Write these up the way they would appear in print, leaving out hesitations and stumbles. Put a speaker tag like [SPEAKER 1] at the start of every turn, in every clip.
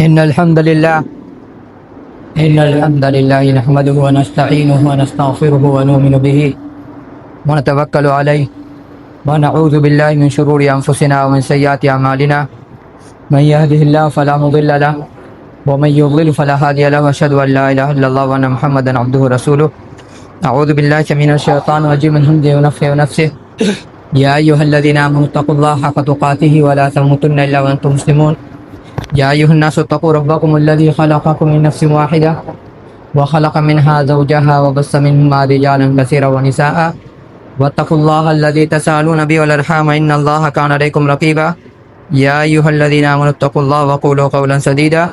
[SPEAKER 1] إن الحمد لله نحمده ونستعينه ونستغفره ونؤمن به ونتوكل عليه ونعوذ بالله من شرور أنفسنا ومن سيئات أعمالنا من يهده الله فلا مضل له ومن يضلل فلا هادي له وأشهد أن لا إله إلا الله وأن محمدا عبده ورسوله أعوذ بالله من الشيطان الرجيم من همزه ونفخه ونفسه يا أيها الذين آمنوا اتقوا الله حق تقاته ولا تموتن إلا وأنتم مسلمون يا أيها الناس اتقوا ربكم الذي خلقكم من نفس واحدة وخلق منها زوجها وبث منهما رجالا كثيرا ونساء واتقوا الله الذي تساءلون به والأرحام إن الله كان عليكم رقيبا يا أيها الذين آمنوا اتقوا الله وقولوا قولا سديدا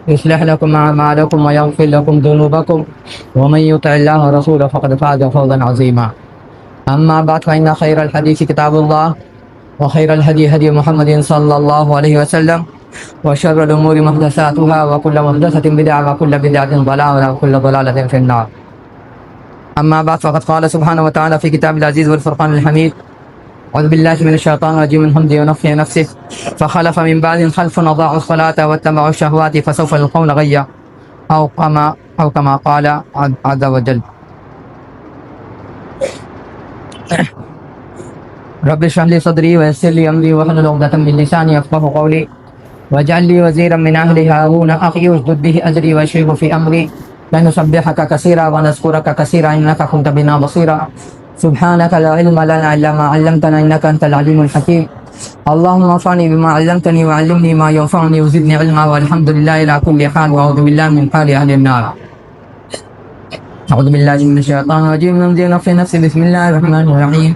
[SPEAKER 1] يصلح لكم أعمالكم ويغفر لكم ذنوبكم ومن يطع الله ورسوله فقد فاز فوزا عظيما أما بعد فإن خير الحديث كتاب الله وخير الهدي هدي محمد صلى الله عليه وسلم وشر الأمور محدثاتها وكل محدثة بدعة وكل بدعة ضلالة وكل ضلالة في النار. أما بعد فقد قال سبحانه وتعالى في كتاب العزيز والفرقان الحميد أعوذ بالله من الشيطان الرجيم من همزه ونفخه ونفسه فخلف من بعدهم خلف أضاعوا الصلاة واتبعوا الشهوات فسوف يلقون غيا أو كما قال عز وجل. رب اشرح لي صدري ويسر لي أمري واحلل عقدة من لساني يفقهوا قولي واجعل لي وزيرا من أهل هارون أخي اشدد به أجري وأشركه في أمري لنسبحك كثيرا ونذكرك كثيرا إنك كنت بنا بصيرا سبحانك لا علم لنا إلا ما علمتنا إنك أنت العليم الحكيم اللهم انفعني بما علمتني وعلمني ما ينفعني وزدني علما والحمد لله على كل حال وأعوذ بالله من حال أهل النار. أعوذ بالله من الشيطان الرجيم من همزه نفسي بسم الله الرحمن الرحيم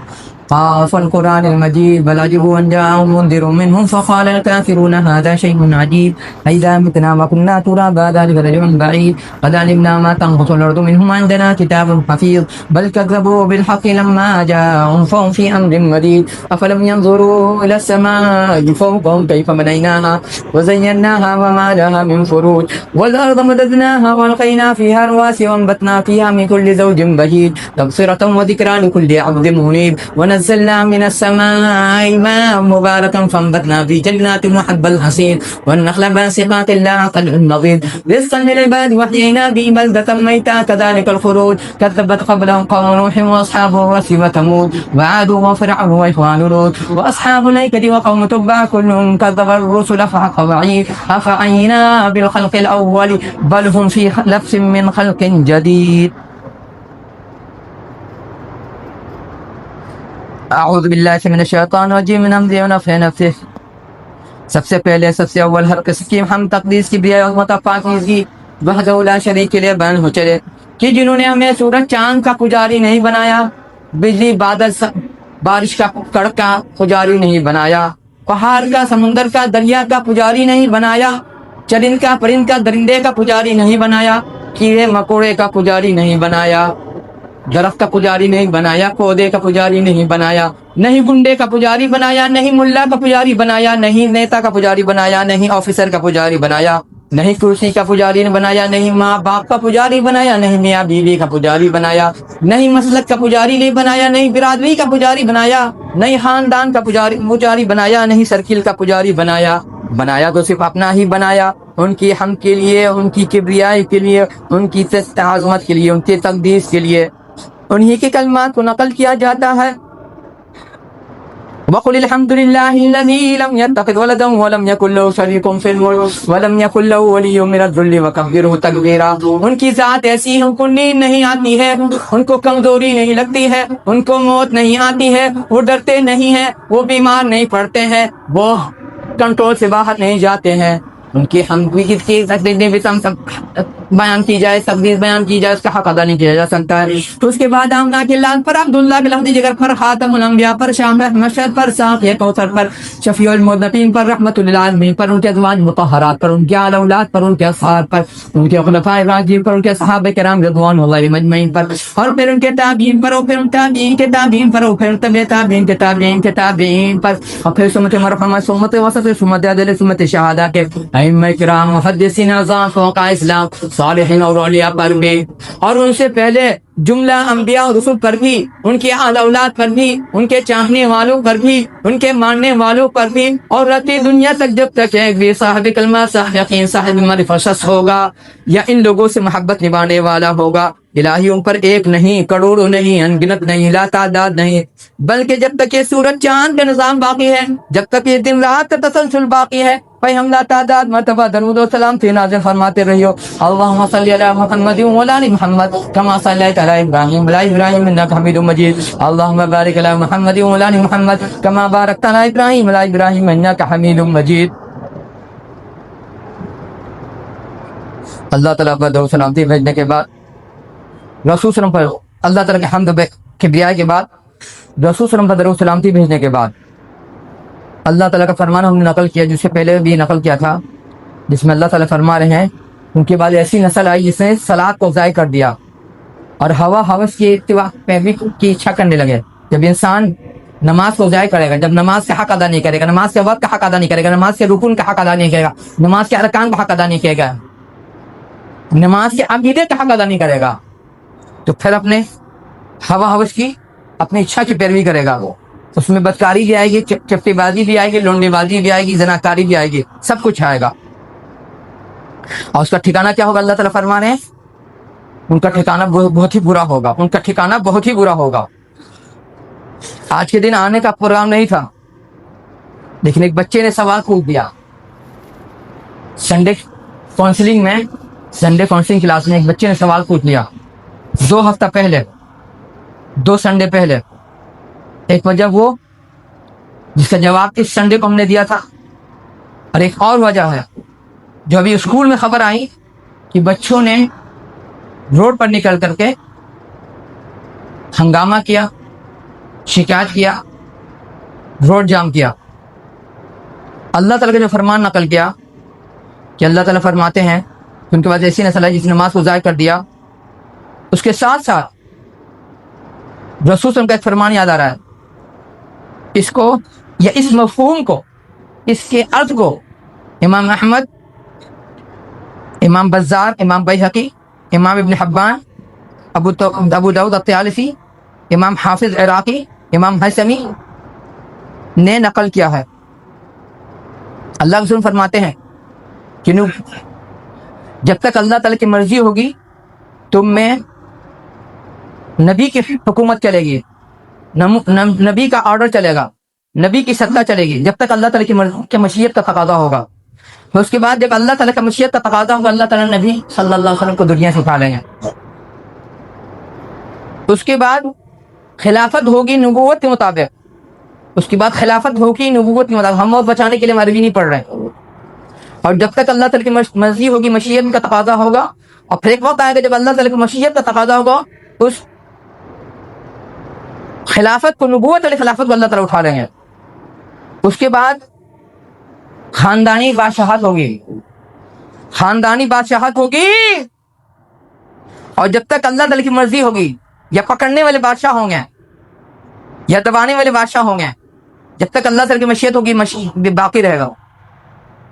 [SPEAKER 1] قاف القرآن المجيد بل عجبوا أن جاءهم منذر منهم فقال الكافرون هذا شيء عجيب أئذا متنا وكنا ترابا ذلك رجع بعيد قد علمنا ما تنقص الأرض منهم عندنا كتاب حفيظ بل كذبوا بالحق لما جاءهم فهم في أمر مريض أفلم ينظروا إلى السماء فوقهم كيف بنيناها وزيناها وما لها من فروج والأرض مددناها وألقينا فيها رواسي وأنبتنا فيها من كل زوج بهيج تبصرة وذكرى لكل عبد منيب ونزلنا من السماء ماء مباركا فانبتنا في جنات وحب الحصيد والنخل باسقات لها طلع نضيد رزقا للعباد وحيينا به بلدة ميتا كذلك الخروج كذبت قبلهم قوم نوح واصحاب الرس وثمود وعاد وفرعون واخوان لوط واصحاب الايكه وقوم تبع كلهم كذب الرسل فحق وعيد افعينا بالخلق الاول بل هم في لبس من خلق جديد. اعوذ باللہ من الشیطان الرجیم من همزه ونفخه ونفسه. سب سے پہلے سب سے اول ہر قسم کی ہم تقدیس کی بھی عظمت پاکیزگی وحدہ لا شریک کے لیے بیان ہو چلے کہ جنہوں نے ہمیں سورج چاند کا پجاری نہیں بنایا بجلی بادل بارش کا کڑ کا پجاری نہیں بنایا پہاڑ کا سمندر کا دریا کا پجاری نہیں بنایا چرند کا پرند کا درندے کا پجاری نہیں بنایا کیڑے مکوڑے کا پجاری نہیں بنایا درخت کا پجاری نہیں بنایا پودے کا پجاری نہیں بنایا نہیں گنڈے کا پجاری بنایا نہیں ملا کا پجاری بنایا نہیں نیتا کا پجاری بنایا نہیں آفیسر کا پجاری بنایا نہیں کرسی کا پجاری بنایا نہیں ماں باپ کا پجاری بنایا نہیں میاں بیوی کا پجاری بنایا نہیں مسلک کا پجاری نہیں بنایا نہیں برادری کا پجاری بنایا نہیں خاندان کا پجاری بنایا نہیں سرکل کا پجاری بنایا تو صرف اپنا ہی بنایا ان کی حمد کے لیے ان کی کبریائی کے لیے ان کی عظمت کے لیے ان کی تقدیس کے لیے انہی کے کلمات کو نقل کیا جاتا ہے. وَقُلِ الْحَمْدُ لِلَّهِ الَّذِي لَمْ يَتَّخِذْ وَلَدًا وَلَمْ يَكُنْ لَهُ شَرِيكٌ فِي الْمُلْكِ وَلَمْ يَكُنْ لَهُ وَلِيٌّ مِّنَ الذُّلِّ وَكَبِّرْهُ تَكْبِيرًا. ان کی ذات ایسی ہے ان کو نیند نہیں آتی ہے ان کو کمزوری نہیں لگتی ہے ان کو موت نہیں آتی ہے وہ ڈرتے نہیں ہیں وہ بیمار نہیں پڑتے ہیں وہ کنٹرول سے باہر نہیں جاتے ہیں. ان کی بیان کی جائے تقدیس بیان کی جائے اس کا حق ادا نہیں کیا جا سکتا ہے. تو اس کے بعد آمنا کے لال پر عبداللہ کے لفظ جگر پر خاتم الانبیاء پر شام مشہد پر ساقی کوثر پر شفیع المذنبین پر رحمت للعالمین پر ان کے ازواج مطہرات پر ان کے آل اولاد پر ان کے اصحاب پر ان کے خلفاء راشدین پر ان کے صحابہ کرام رضوان اللہ مجمعین پر اور پھر ان کے تابعین پر اور پھر ان تابعین کے تابعین پر اور پھر تبع تابعین کے تابعین کے تابعین پر اور پھر سمت مرحمہ سمت وسط سمت عدل سمت شہادہ کے ائمہ کرام محدثین اعظام فقہاء اسلام صالحین اور اولیاء پر بھی، اور ان سے پہلے جملہ انبیاء اور رسول پر بھی، ان کے اہل اولاد پر بھی، ان کے چاہنے والوں پر بھی، ان کے ماننے والوں پر بھی، اور رہتی دنیا تک جب تک ایک بھی صاحب کلمہ، صاحب یقین، صاحب معرفت شخص ہوگا یا ان لوگوں سے محبت نبھانے والا ہوگا، الہی ان پر ایک نہیں، کروڑوں نہیں، انگنت نہیں، لا تعداد نہیں، بلکہ جب تک یہ سورج چاند کا نظام باقی ہے، جب تک یہ دن رات کا تسلسل باقی ہے، بھائی ہم لا تعداد مرتبہ درود و سلام سے نازل فرماتے رہیو۔ اللہم صلی علی محمد و علی محمد کما صلیت علی ابراہیم وعلی ابراہیم انک حمید مجید، اللہم بارک علی محمد و علی محمد کما بارکت علی ابراہیم وعلی ابراہیم انک حمید مجید۔ اللہ تعالیٰ پر درود و سلامتی بھیجنے کے بعد، رسول صلی اللہ علیہ وسلم پر اللہ تعالیٰ کے حمد کبریائی کے بعد، رسول صلی اللہ علیہ وسلم پر درود و سلامتی بھیجنے کے بعد، اللہ تعالیٰ کا فرمان ہم نے نقل کیا، جس سے پہلے بھی نقل کیا تھا، جس میں اللہ تعالیٰ فرما رہے ہیں ان کے بعد ایسی نسل آئی جس نے صلاۃ کو ضائع کر دیا اور ہوا ہوس کی اتباع پیروی کی اچھا کرنے لگے۔ جب انسان نماز کو ضائع کرے گا، جب نماز کا حق ادا نہیں کرے گا، نماز کے وقت کا حق ادا نہیں کرے گا، نماز کے رکن کا حق ادا نہیں کرے گا، نماز کے ارکان کا حق ادا نہیں کرے گا، نماز کے عقیدے کا حق ادا نہیں کرے گا، تو پھر اپنے ہوا ہوس کی، اپنی اچھا کی پیروی کرے گا۔ وہ اس میں بدکاری بھی آئے گی، چپٹی بازی بھی آئے گی، لونڈی بازی بھی آئے گی، زناکاری بھی آئے گی، سب کچھ آئے گا۔ اور اس کا ٹھکانہ کیا ہوگا؟ اللہ تعالیٰ فرما رہے ہیں ان کا ٹھکانہ بہت ہی برا ہوگا، ان کا ٹھکانہ بہت ہی برا ہوگا۔ آج کے دن آنے کا پروگرام نہیں تھا، لیکن ایک بچے نے سوال پوچھ دیا سنڈے کاؤنسلنگ کلاس میں، ایک بچے نے سوال پوچھ لیا 2 ہفتہ پہلے، 2 سنڈے پہلے۔ ایک وجہ وہ جس کا جواب اس سنڈے کو ہم نے دیا تھا، اور ایک اور وجہ ہے جو ابھی اسکول میں خبر آئی کہ بچوں نے روڈ پر نکل کر کے ہنگامہ کیا، شکایت کیا، روڈ جام کیا۔ اللہ تعالیٰ کا جو فرمان نقل کیا کہ اللہ تعالیٰ فرماتے ہیں کہ ان کے بعد ایسی نسل ہے جس نے نماز کو ضائع کر دیا، اس کے ساتھ ساتھ رسول صلی اللہ علیہ وسلم کا ایک فرمان یاد آ رہا ہے۔ اس کو یا اس مفہوم کو، اس کے عرض کو امام احمد، امام بزار، امام بیہقی، امام ابن حبان، ابو داؤد الطیالسی، امام حافظ عراقی، امام حیثمی نے نقل کیا ہے۔ اللہ کے رسول فرماتے ہیں کہ جب تک اللہ تعالیٰ کی مرضی ہوگی تم میں نبی کی حکومت چلے گی، نبی کا آرڈر چلے گا، نبی کی سطح چلے گی، جب تک اللہ تعالیٰ کی مشیت کا تقاضا ہوگا۔ اس کے بعد جب اللہ تعالیٰ کا مشیت کا تقاضا ہوگا، اللہ تعالیٰ نبی صلی اللہ علیہ وسلم کو دنیا سے اٹھا لیں گے۔ اس کے بعد خلافت ہوگی نبوت کے مطابق، اس کے بعد خلافت ہوگی نبوت کے مطابق۔ ہم اور بچانے کے لیے عربی نہیں پڑھ رہے، اور جب تک اللہ تعالیٰ کی مرضی ہوگی، مشیت کا تقاضا ہوگا، اور پھر ایک وقت آئے گا جب اللہ تعالیٰ کی مشیت کا تقاضا ہوگا، اس خلافت کو، نبوت علیہ خلافت کو اللہ تعالیٰ اٹھا لیں گے۔ اس کے بعد خاندانی بادشاہت ہوگی، خاندانی بادشاہت ہوگی، اور جب تک اللہ تعالیٰ کی مرضی ہوگی، یا پکڑنے والے بادشاہ ہوں گے یا دبانے والے بادشاہ ہوں گے، جب تک اللہ تعالیٰ کی مشیت ہوگی باقی رہے گا۔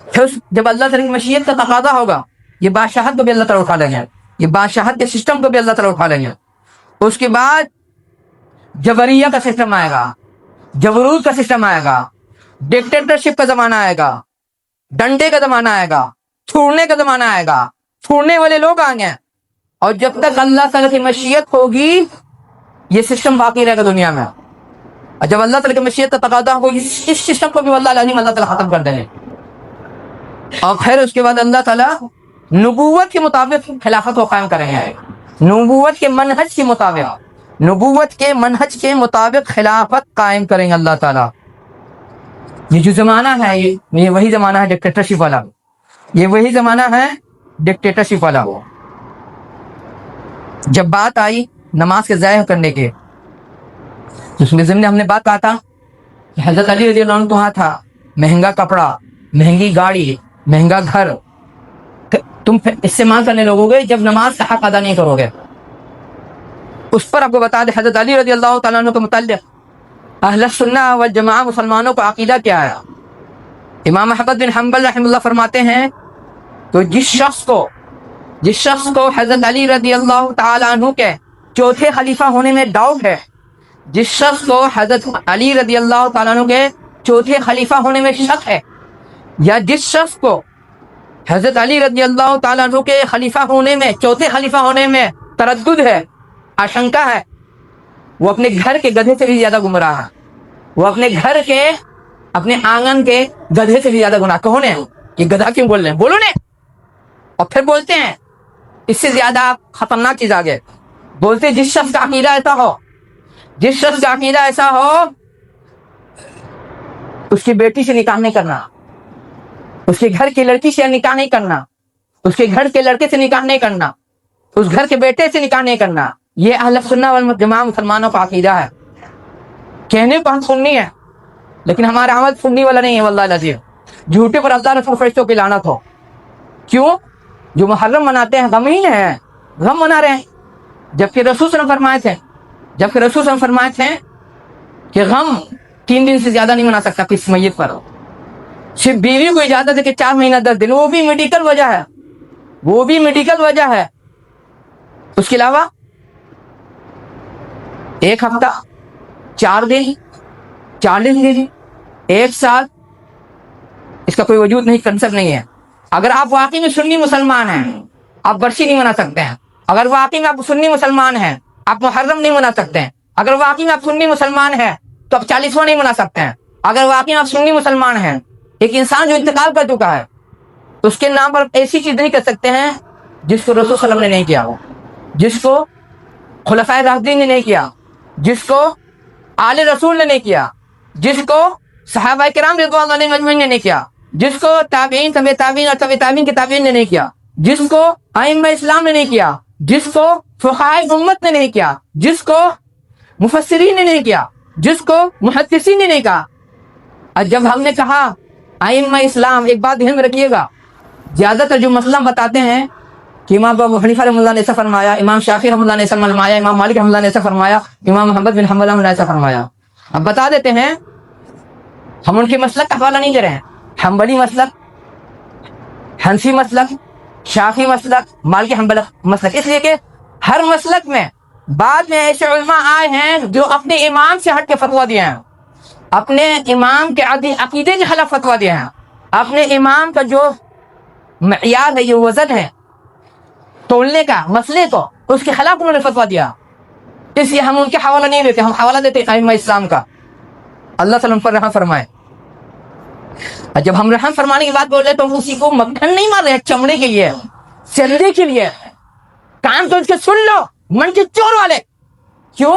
[SPEAKER 1] پھر جب اللہ تعالیٰ کی مشیت کا تقاضا ہوگا، یہ بادشاہت کو بھی اللہ تعالیٰ اٹھا لیں گے، یہ بادشاہت کے سسٹم کو بھی اللہ تعالیٰ اٹھا لیں گے۔ اس کے بعد جبریہ کا سسٹم آئے گا، جبروت کا سسٹم آئے گا، ڈکٹیٹرشپ کا زمانہ آئے گا، ڈنڈے کا زمانہ آئے گا، چھوڑنے کا زمانہ آئے گا، چھوڑنے والے لوگ آئیں گے، اور جب تک اللہ تعالیٰ کی مشیت ہوگی یہ سسٹم باقی رہے گا دنیا میں۔ اور جب اللہ تعالیٰ کی مشیت کا تقاضا ہوگا اس سسٹم کو بھی اللہ تعالیٰ ختم کر دیں گے، اور پھر اس کے بعد اللہ تعالیٰ نبوت کے مطابق خلافت کو قائم کریں گے، نبوت کے منہج کے مطابق، نبوت کے منہج کے مطابق خلافت قائم کریں گے اللہ تعالیٰ۔ یہ جو زمانہ ہے یہ وہی زمانہ ہے ڈکٹیٹرشپ والا، یہ وہی زمانہ ہے ڈکٹیٹرشپ والا۔ جب بات آئی نماز کے ضائع کرنے کے، اس میں ضمن ہم نے بات کہا تھا کہ حضرت علی رضی اللہ عنہ کو ہاں تھا مہنگا کپڑا، مہنگی گاڑی، مہنگا گھر، تم استعمال کرنے لوگوں گے جب نماز کا حق ادا نہیں کرو گے۔ اس پر آپ کو بتا دیں حضرت علی رضی اللہ تعالیٰ عنہ کے متعلق اہل سنہ والجماعہ مسلمانوں کا عقیدہ کیا ہے۔ امام احمد بن حنبل رحمہ اللہ فرماتے ہیں تو جس شخص کو حضرت علی رضی اللہ تعالیٰ عنہ کے چوتھے خلیفہ ہونے میں ڈاؤٹ ہے، جس شخص کو حضرت علی رضی اللہ تعالیٰ عنہ کے چوتھے خلیفہ ہونے میں شک ہے، یا جس شخص کو حضرت علی رضی اللہ تعالیٰ عنہ کے خلیفہ ہونے میں، چوتھے خلیفہ ہونے میں تردد ہے، آشنکا ہے، وہ اپنے گھر کے گدھے سے بھی زیادہ گمراہ ہے، وہ اپنے گھر کے، اپنے آنگن کے گدھے سے بھی زیادہ گناہ۔ کون ہے یہ گدھا؟ کیوں بول رہے ہیں؟ بولو نے، اور پھر بولتے ہیں اس سے زیادہ خطرناک چیز آگے بولتے ہیں، جس شخص کا عقیدہ ایسا ہو اس کی بیٹی سے نکاح نہیں کرنا، اس کے گھر کی لڑکی سے نکاح نہیں کرنا، اس کے گھر کے لڑکے سے نکاح نہیں کرنا، اس گھر کے بیٹے سے نکاح نہیں کرنا۔ یہ اہل سنہ والجماعہ مسلمانوں کا عقیدہ ہے۔ کہنے کو ہم سنی ہے لیکن ہمارا عمل سنی والا نہیں ہے، واللہ العظیم جھوٹے پر اللہ رسول فرشتوں کی لعنت ہو۔ کیوں؟ جو محرم مناتے ہیں غم ہی ہے، غم منا رہے ہیں، جبکہ رسول صلی اللہ علیہ وسلم فرمائے تھے کہ غم 3 دن سے زیادہ نہیں منا سکتا کسی میت پر، صرف بیوی کو اجازت ہے کہ 4 مہینہ 10 دن، وہ بھی میڈیکل وجہ ہے، اس کے علاوہ 1 ہفتہ، 4 دن، 40 دن، 1 سال، اس کا کوئی وجود نہیں، کنسپٹ نہیں ہے۔ اگر آپ واقعی میں سنی مسلمان ہیں آپ برسی نہیں منا سکتے ہیں، اگر واقعی میں آپ سنی مسلمان ہیں آپ محرم نہیں منا سکتے ہیں، اگر واقعی میں آپ سنی مسلمان ہیں تو آپ 40واں نہیں منا سکتے ہیں، اگر واقعی میں آپ سنی مسلمان ہیں۔ ایک انسان جو انتقال کر چکا ہے تو اس کے نام پر ایسی چیز نہیں کر سکتے ہیں جس کو رسول صلی اللہ علیہ وسلم نے نہیں کیا ہو، جس کو خلفائے راشدین نے نہیں کیا، جس کو آل رسول نے نہیں کیا، جس کو صحابہ کرام رضوان اللہ علیہم اجمعین نے نہیں کیا، جس کو تابعین، تبع تابعین اور تبع تابعین کے تابعین نے نہیں کیا، جس کو ائمہ اسلام نے نہیں کیا، جس کو فقہائے امت نے نہیں کیا، جس کو مفسرین نے نہیں کیا، جس کو محدثین نے نہیں کہا۔ اور جب ہم نے کہا ائمہ اسلام، ایک بات دھیان میں رکھیے گا، زیادہ تر جو مسئلہ بتاتے ہیں کہ امام ابو حنیفہ رحمۃ اللہ نے ایسا فرمایا، امام شافعی رحمۃ اللہ نے ایسا فرمایا، امام مالک رحمۃ اللہ نے ایسا فرمایا، امام محمد بن حنبل نے ایسا فرمایا، اب بتا دیتے ہیں ہم ان کے مسلک کا حوالہ نہیں دے رہے ہیں، حنبلی مسلک، حنفی مسلک، شافعی مسلک، مالکی حنبل مسلک، اس لیے کہ ہر مسلک میں بعد میں ایسے علماء آئے ہیں جو اپنے امام سے ہٹ کے فتویٰ دیے ہیں، اپنے امام کے عقیدے کے خلاف فتویٰ دیے ہیں، اپنے امام کا جو معیار ہے، یہ وزن ہے تولنے کا مسئلے کو، اس کے خلاف انہوں نے فتویٰ دیا، اس لیے ہم ان کے حوالہ نہیں دیتے، ہم حوالہ دیتے ائمہ اسلام کا۔ اللہ تعالیٰ ان پر رحم فرمائے۔ اور جب ہم رحم فرمانے کی بات بول رہے تو ہم اسی کو مکھن نہیں مار رہے، چمڑے کے لیے، سردے کے لیے، کام تو اس کے سن لو، من کے چور والے۔ کیوں؟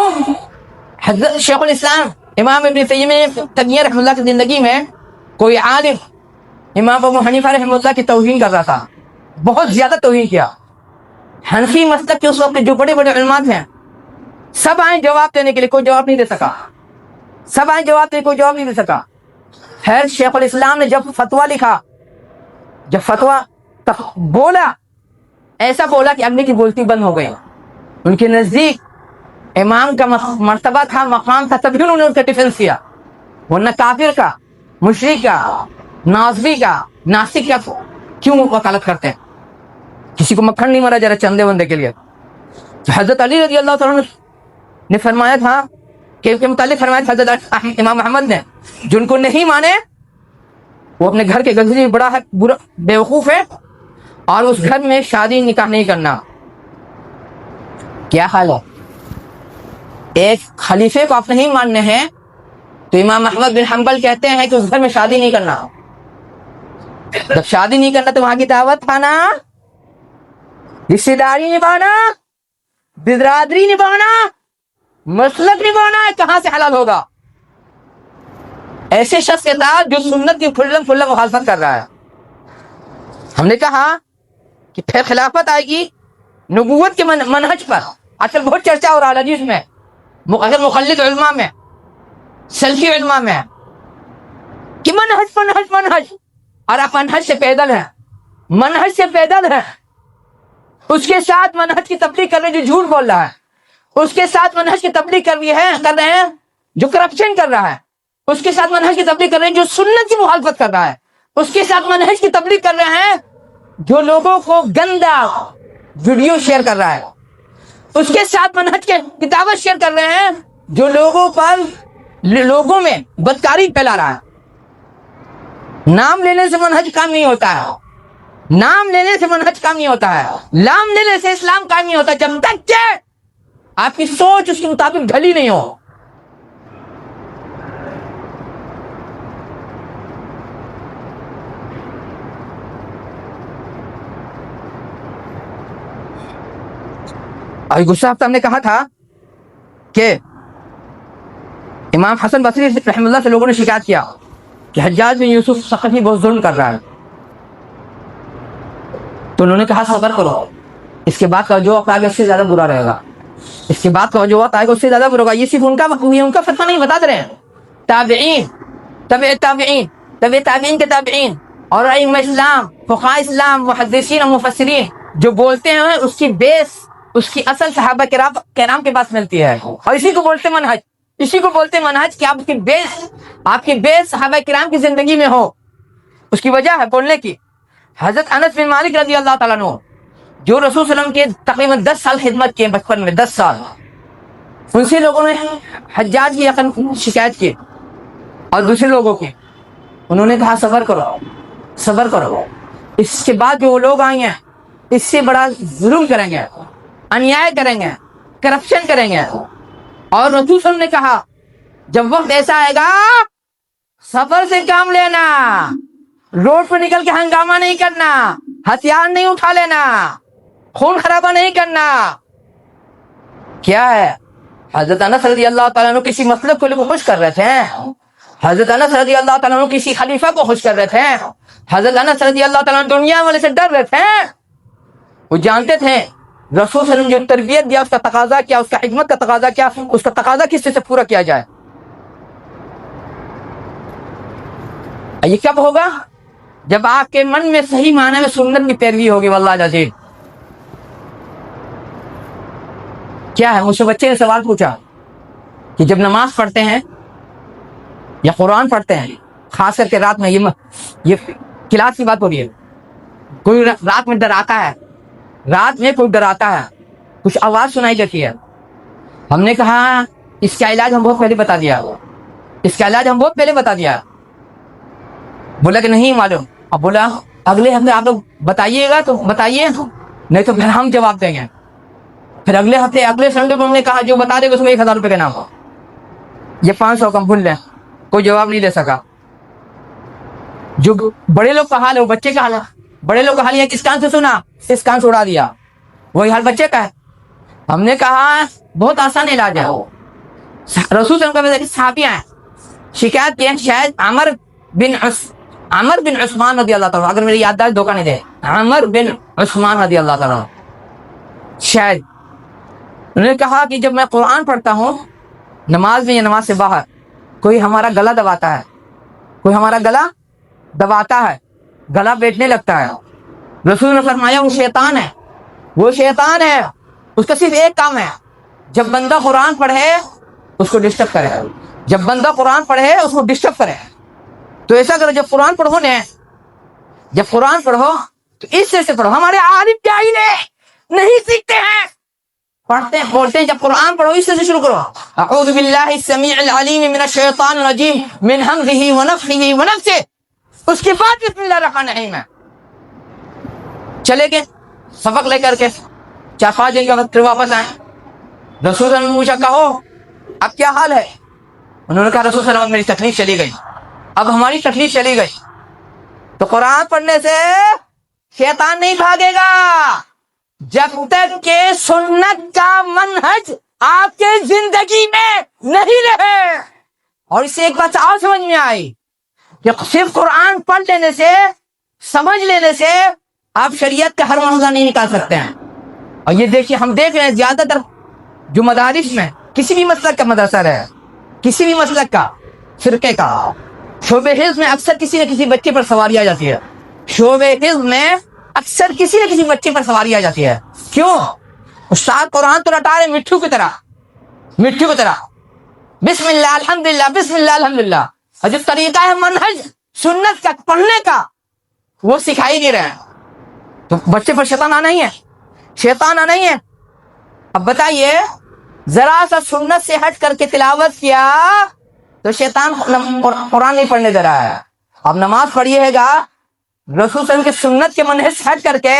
[SPEAKER 1] حضرت شیخ الاسلام امام ابن تیمیہ رحمہ اللہ کی زندگی میں کوئی عالم امام ابو حنیفہ رحمہ اللہ کی توہین کر رہا تھا، بہت زیادہ توہین کیا۔ حنفی مسلک کے اس وقت جو بڑے بڑے علماء ہیں سب آئے جواب دینے کے لیے، کوئی جواب نہیں دے سکا، سب آئے جواب دینے، کوئی جواب نہیں دے سکا۔ خیر شیخ الاسلام نے جب فتویٰ لکھا، جب فتویٰ بولا، ایسا بولا کہ اگلے کی بولتی بند ہو گئی۔ ان کے نزدیک امام کا مرتبہ تھا، مقام تھا، تبھی انہوں نے ان کا ڈیفنس کیا، ورنہ کافر کا، مشرک کا، ناصبی کا، ناسک کا کیوں وکالت کرتے ہیں؟ کسی کو مکھن نہیں مرا جرا چندے وندے کے لیے۔ حضرت علی رضی اللہ تعالیٰ نے فرمایا تھا کہ ان کے متعلق فرمایا تھا حضرت امام محمد نے، جن کو نہیں مانے وہ اپنے گھر کے گدھے سے بڑا ہے، برا بیوقوف ہے، اور اس گھر میں شادی نکاح نہیں کرنا۔ کیا حال ہے؟ ایک خلیفے کو آپ نہیں ماننے ہیں تو امام احمد بن حنبل کہتے ہیں کہ اس گھر میں شادی نہیں کرنا، جب شادی نہیں کرنا تو وہاں کی دعوت کھانا، رشتے داری نبھانا، برادری نبھانا، مسلک نبھانا کہاں سے حلال ہوگا؟ ایسے شخص کے ساتھ جو سنت کی کھلم کھلا مخالفت کر رہا ہے۔ ہم نے کہا کہ پھر خلافت آئے گی نبوت کے منہج پر، آج کل بہت چرچا ہو رہا ہے حدیث میں، مخلد علماء میں، سلفی علماء میں، کہ منہج منہج منہج، اور آپ منہج سے پیدل ہیں، منہج سے پیدل ہیں، اس کے ساتھ منہج کی تبلیغ کر رہے ہیں جو جھوٹ بول رہا ہے، اس کے ساتھ منہج کی تبلیغ کر رہے ہیں جو کرپشن کر رہا ہے، اس کے ساتھ منہج کی تبلیغ کر رہے ہیں جو سنت کی مخالفت کر رہا ہے، اس کے ساتھ منہج کی تبلیغ کر رہے ہیں جو لوگوں کو گندا ویڈیو شیئر کر رہا ہے، اس کے ساتھ منہج کے کتابیں شیئر کر رہے ہیں جو لوگوں میں بدکاری پھیلا رہا ہے۔ نام لینے سے منہج کام نہیں ہوتا ہے، نام لینے سے منہج کام نہیں ہوتا ہے، نام لینے سے اسلام کام نہیں ہوتا جب تک کہ آپ کی سوچ اس کے مطابق ڈھلی نہیں ہو۔ ابھی گسا ہفتہ ہم نے کہا تھا کہ امام حسن بصری رحمہ اللہ سے لوگوں نے شکایت کیا کہ حجاج بن یوسف ثقفی بہت ظلم کر رہا ہے، تو انہوں نے کہا صبر کرو، اس کے بعد کا جو وقت آئے گا اس سے زیادہ برا رہے گا، اس کے بعد کا جو وقت آئے گا اس سے زیادہ برا ہوگا۔ یہ صرف ان کا فتویٰ نہیں بتا دے رہے ہیں، تابعین، تبع تابعین، تبع تابعین کے تابعین اور ائمہ اسلام، فقہاء اسلام، محدثین اور مفسرین جو بولتے ہیں اس کی بیس، اس کی اصل صحابہ کرام کے پاس ملتی ہے، اور اسی کو بولتے منہج، اسی کو بولتے منہج کہ آپ کی بیس صحابہ کرام کی زندگی میں ہو۔ اس کی وجہ ہے بولنے کی، حضرت انس بن مالک رضی اللہ تعالیٰ عنہ جو رسول صلی اللہ علیہ وسلم کے تقریباً 10 سال خدمت کیے بچپن میں، 10 سال، ان سے لوگوں نے حجاج کی شکایت کی اور دوسرے لوگوں کی، انہوں نے کہا صبر کرو، صبر کرو، اس کے بعد جو وہ لوگ آئیں گے اس سے بڑا ظلم کریں گے، انیائے کریں گے، کرپشن کریں گے، اور رسول صلی اللہ علیہ وسلم نے کہا جب وقت ایسا آئے گا صبر سے کام لینا، روڈ پہ نکل کے ہنگامہ نہیں کرنا، ہتھیار نہیں اٹھا لینا، خون خرابہ نہیں کرنا۔ کیا ہے؟ حضرت انس رضی اللہ تعالیٰ عنہ کسی مسلک کو لے کے خوش کر رہے تھے، حضرت انس رضی اللہ تعالیٰ عنہ کسی خلیفہ کو خوش کر رہے تھے، حضرت انس رضی اللہ تعالیٰ عنہ دنیا والے سے ڈر رہے تھے، وہ جانتے تھے رسول صلی اللہ علیہ وسلم جو تربیت دیا، اس کا تقاضا کیا، اس کا حکمت کا تقاضا کیا، اس کا تقاضا کس سے پورا کیا جائے۔ یہ کب ہوگا؟ جب آپ کے من میں صحیح معنی میں سنت کی پیروی ہوگی۔ واللہ العظیم کیا ہے، مجھ سے بچے نے سوال پوچھا کہ جب نماز پڑھتے ہیں یا قرآن پڑھتے ہیں، خاص کر کے رات میں، یہ کلاس کی بات ہو رہی ہے، کوئی رات میں ڈراتا ہے، رات میں کوئی ڈراتا ہے، کچھ آواز سنائی دیتی ہے، ہم نے کہا اس کا علاج ہم بہت پہلے بتا دیا، اس کا علاج ہم بہت پہلے بتا دیا۔ بولا کہ نہیں معلوم، اب بولا اگلے ہفتے آپ لوگ بتائیے گا تو بتائیے، نہیں تو پھر ہم جواب دیں گے۔ پھر اگلے ہفتے اگلے سنڈے کو ہم نے کہا جو بتا دے گا اس میں 1000 روپے کا انعام ہو، یہ 500 کم بھول لیں، کوئی جواب نہیں دے سکا۔ جو بڑے لوگ کا حال ہے وہ بچے کا حال ہے، بڑے لوگ کا حال یہ کس کان سے سنا، اس کان سے اڑا دیا، وہی حال بچے کا ہے۔ ہم نے کہا بہت آسان علاج ہے، رسول صلی اللہ علیہ وسلم کے صحابی ہیں، شکایت کی شاید عمر بن عثمان رضی اللہ تعالیٰ، اگر میری یادداشت دھوکہ نہیں دے، عمر بن عثمان رضی اللہ تعالیٰ شاید، انہوں نے کہا کہ جب میں قرآن پڑھتا ہوں نماز میں یا نماز سے باہر، کوئی ہمارا گلا دباتا ہے، کوئی ہمارا گلا دباتا ہے، گلا بیٹھنے لگتا ہے، رسول نے فرمایا وہ شیطان ہے، وہ شیطان ہے، اس کا صرف ایک کام ہے، جب بندہ قرآن پڑھے اس کو ڈسٹرب کرے، جب بندہ قرآن پڑھے اس کو ڈسٹرب کرے۔ تو ایسا کرو جب قرآن پڑھو جب قرآن پڑھو تو اس سے پڑھو، ہمارے عالم جاہل نہیں سیکھتے ہیں، پڑھتے ہیں بولتے ہیں، جب قرآن پڑھو اس سے شروع کرو، اعوذ باللہ السمیع العلیم من الشیطان الرجیم من ہمزہ ونفخہ ونفثہ، اس کے بعد بسم اللہ الرحمن الرحیم ہے۔ چلے گئے سبق لے کر کے 4-5 دن کے وقت پھر واپس آئے، رسول اللہ نے پوچھا کہو اب کیا حال ہے؟ انہوں نے کہا رسول صلی اللہ علیہ وسلم میری تکلیف چلی گئی، اب ہماری تکلیف چلی گئی۔ تو قرآن پڑھنے سے شیطان نہیں بھاگے گا جب تک کہ سنت کا منہج آپ کے زندگی میں نہیں رہے۔ اور اس سے ایک بات اور سمجھ میں آئی کہ صرف قرآن پڑھ لینے سے، سمجھ لینے سے آپ شریعت کا ہر معاملہ نہیں نکال سکتے ہیں۔ اور یہ دیکھیے ہم دیکھ رہے ہیں زیادہ تر جو مدارس میں کسی بھی مسلک کا مدرسہ رہے، کسی بھی مسلک کا، فرقے کا، شعبہ حفظ میں اکثر کسی نہ کسی بچے پر سواری آ جاتی ہے، شعبہ حفظ میں اکثر کسی نہ کسی بچے پر سواری آ جاتی ہے۔ کیوں؟ استاد قرآن تو رٹا رہے مٹھو کی طرح، مٹھو کی طرح، بسم اللہ الحمدللہ بسم اللہ الحمدللہ، اور جو طریقہ ہے منہج سنت کا پڑھنے کا وہ سکھائی نہیں رہے ہیں۔ تو بچے پر شیطان آنا ہی ہے، شیطان آنا ہی ہے۔ اب بتائیے ذرا سا سنت سے ہٹ کر کے تلاوت کیا تو شیطان قرآن نہیں پڑھنے دے رہا ہے۔ اب نماز پڑھیے گا رسول صلی اللہ علیہ وسلم کی سنت کے منہج سے ہٹ کر کے،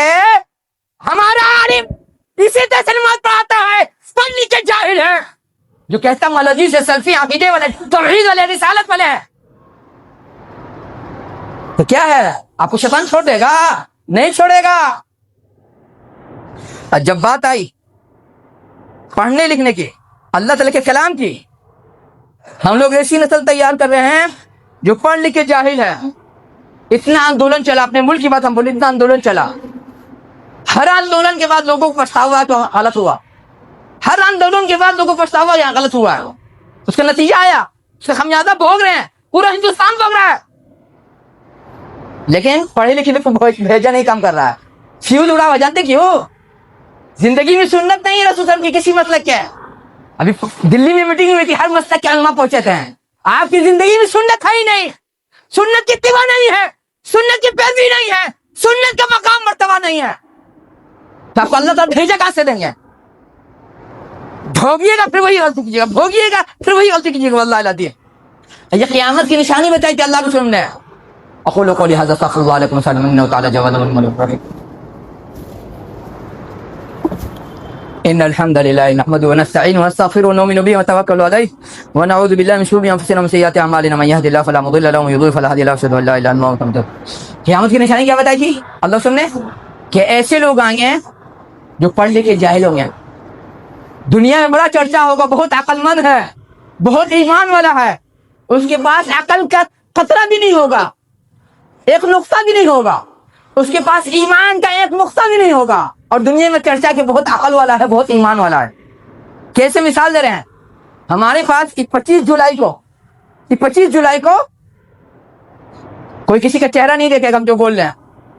[SPEAKER 1] ہمارا عالم اسی طرح سے نماز پڑھاتا ہے، پڑھ لکھ کے جاہل ہے، جو کہتا مولوی سے سلفی عقیدے والے توحید والے رسالت والے ہیں، تو کیا ہے؟ آپ کو شیطان چھوڑ دے گا؟ نہیں چھوڑے گا۔ اور جب بات آئی پڑھنے لکھنے کی، اللہ تعالیٰ کے کلام کی، ہم لوگ ایسی نسل تیار کر رہے ہیں جو پڑھ لکھ کے جاہل ہے۔ اتنا آندولن چلا، اپنے ملک کی بات ہم بولے، اتنا آندولن چلا، ہر آندولن کے بعد لوگوں کو پچھتاوا تو غلط ہوا، ہر آندولن کے بعد لوگوں کو پچھتاوا یا غلط ہوا، اس کا نتیجہ آیا، اس کا خمیازہ بھوگ رہے ہیں، پورا ہندوستان بھوگ رہا ہے۔ لیکن پڑھے لکھے کو بھیجا نہیں کام کر رہا ہے، فیوز اڑا ہوا۔ جانتے کیوں؟ زندگی میں سنت نہیں ہے رسول صلی اللہ علیہ وسلم کی کسی مسلک کے۔ ابھی دلی میں میٹنگ ہوئی تھی، ہر مسلک کے علماء پہنچے تھے۔ آپ کی زندگی میں سنت ہے ہی نہیں، سنت کی اتباع نہیں ہے، سنت کی پیروی نہیں ہے، سنت کا مقام مرتبہ نہیں ہے، تو آپ کو اللہ تعالیٰ بھیجا کہاں سے دیں گے؟ بھوگیے گا پھر وہی غلطی کیجیے گا، بھوگیے گا پھر وہی غلطی کیجیے گا، واللہ العظیم۔ یہ قیامت کی نشانی بتائی تھی اللہ کے رسول نے۔ اقول قولی ھذا استغفر اللہ لکم وسلم انہ تعالی جواد الملک الرحیم۔ ان الحمد لله نحمده ونستعينه ونستغفره ونؤمن به ونتوكل عليه ونعوذ بالله من شرور انفسنا ومن سيئات اعمالنا من يهد الله فلا مضل له ومن يضلل فلا هادي له واشهد ان لا اله الا الله وحده لا شريك له۔ قیامت کی نشانی کیا بتائی تھی اللہ سن نے؟ کہ ایسے لوگ آئیں گے جو پڑھ لکھ کے جاہل ہوں گے، دنیا میں بڑا چرچا ہوگا، بہت عقل مند ہے، بہت ایمان والا ہے، اس کے پاس عقل کا قطرہ بھی نہیں ہوگا، ایک نقطہ بھی نہیں ہوگا، اس کے پاس ایمان کا ایک نقطہ بھی نہیں ہوگا، اور دنیا میں چرچا کہ بہت عقل والا ہے، بہت ایمان والا ہے۔ کیسے مثال دے رہے ہیں؟ ہمارے پاس 25 جولائی کو کوئی کسی کا چہرہ نہیں دیکھے گا، ہم جو بول رہے ہیں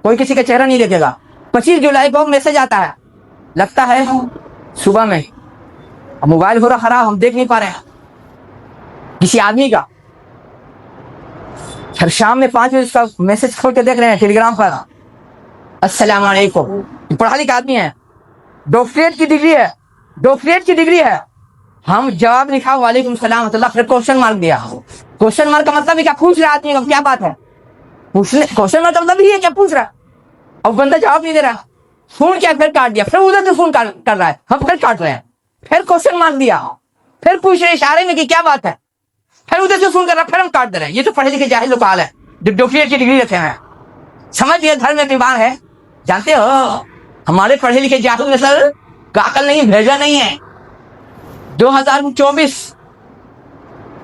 [SPEAKER 1] کوئی کسی کا چہرہ نہیں دیکھے گا۔ 25 جولائی کو میسج آتا ہے، لگتا ہے صبح میں، اب موبائل ہو رہا خراب، ہم دیکھ نہیں پا رہے ہیں کسی آدمی کا، پھر شام میں 5 بجے کا میسج کھول کے دیکھ رہے ہیں ٹیلی گرام پر، السلام علیکم، پڑھا لکھا آدمی ہے، ڈاکٹریٹ کی ڈگری ہے، ہم جواب لکھا وعلیکم السلام ورحمۃ اللہ، پھر کوشچن مارک دیا۔ کوشچن مارک کا مطلب ہے کیا پوچھ رہا آدمی، کیا بات ہے؟ کوشچن مارک کا مطلب یہ ہے کیا پوچھ رہا، اب بندہ جواب نہیں دے رہا، فون کیا، پھر کاٹ دیا، پھر ادھر سے فون کر رہا ہے، ہم پھر کاٹ رہے ہیں، پھر کوشچن مارک دیا، پھر پوچھ رہے اشارے میں کہ کیا بات ہے، پھر ادھر سے فون کر رہا ہے، پھر ہم کاٹ دے رہے ہیں۔ یہ تو پڑھے لکھے جاہل لوگ کا حال ہے جو ڈاکٹریٹ کی ڈگری رکھے ہیں، سمجھ گئے گھر میں بیمار ہے۔ جانتے ہو ہمارے پڑھے لکھے جاہل نسل کا عقل نہیں، بھیجا نہیں ہے۔ 2024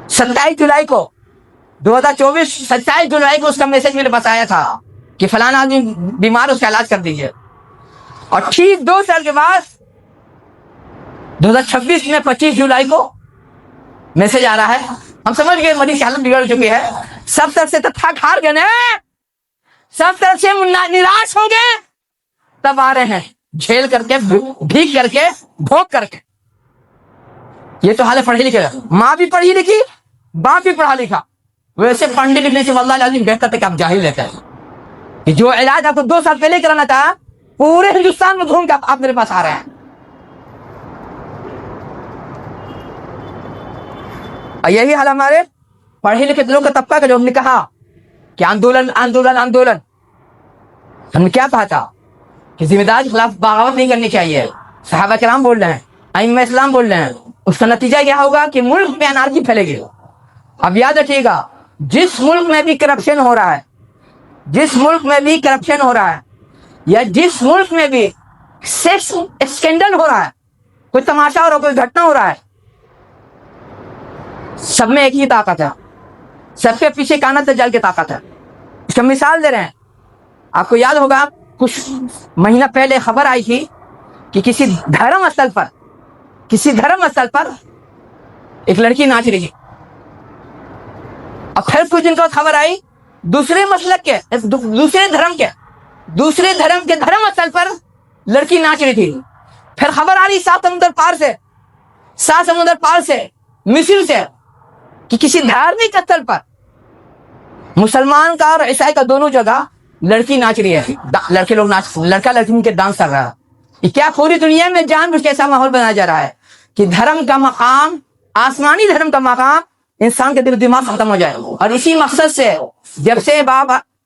[SPEAKER 1] 27 جولائی کو اس کا میسج میرے پاس آیا تھا کہ فلانا آدمی بیمار، اس کا علاج کر دیجیے، اور ٹھیک 2 سال کے بعد 2026 میں 25 جولائی کو میسج آ رہا ہے۔ ہم سمجھ گئے مریض کی حالت بگڑ چکی ہے، سب طرف سے تھک ہار گئے، سب طرف سے نراش ہو گئے، تب آ رہے ہیں جھیل کر کے، بھیگ کر کے، بھوگ کر کے۔ یہ تو حال ہے پڑھے لکھے، ماں بھی پڑھی لکھی، باپ بھی پڑھا لکھا، ویسے پڑھنے لکھنے سے واللہ العظیم بہتر تھا کہ آپ جاہل رہتے ہیں، کہ جو علاج آپ کو 2 سال پہلے کرانا تھا، پورے ہندوستان میں گھوم کے آپ میرے پاس آ رہے ہیں۔ یہی حال ہمارے پڑھے لکھے لوگوں کا طبقہ کا، جو ہم نے کہا کہ آندولن، ہم نے کیا کہا تھا کہ ذمہ دار کے خلاف بغاوت نہیں کرنی چاہیے، صحابہ کرام بول رہے ہیں، ائمہ اسلام بول رہے ہیں، اس کا نتیجہ کیا ہوگا کہ ملک میں انارکی پھیلے گی۔ اب یاد رکھیے گا، جس ملک میں بھی کرپشن ہو رہا ہے، یا جس ملک میں بھی سیکس اسکینڈل ہو رہا ہے، کوئی تماشا ہو رہا ہے، کوئی گھٹنا ہو رہا ہے، سب میں ایک ہی طاقت ہے، سب کے پیچھے کانت دجال کی طاقت ہے۔ اس کا مثال دے رہے ہیں، آپ کو یاد ہوگا کچھ مہینہ پہلے خبر آئی تھی کہ کسی دھرم استھل پر ایک لڑکی ناچ رہی تھی، اب پھر کچھ دن بعد خبر آئی دوسرے مسلک کے، دوسرے دھرم کے دھرم استھل پر لڑکی ناچ رہی تھی، پھر خبر آ رہی 7 سمندر پار سے مصر سے کہ کسی دھارمک استھل پر مسلمان کا اور عیسائی کا دونوں جگہ لڑکی ناچ رہی ہے, لڑکے لوگ ناچ, لڑکا لڑکی کے ڈانس کر رہا ہے. یہ کیا پوری دنیا میں جان بوجھ کے ایسا ماحول بنایا جا رہا ہے کہ دھرم کا مقام, آسمانی دھرم کا مقام انسان کے دل و دماغ ختم ہو جائے. اور اسی مقصد سے جب سے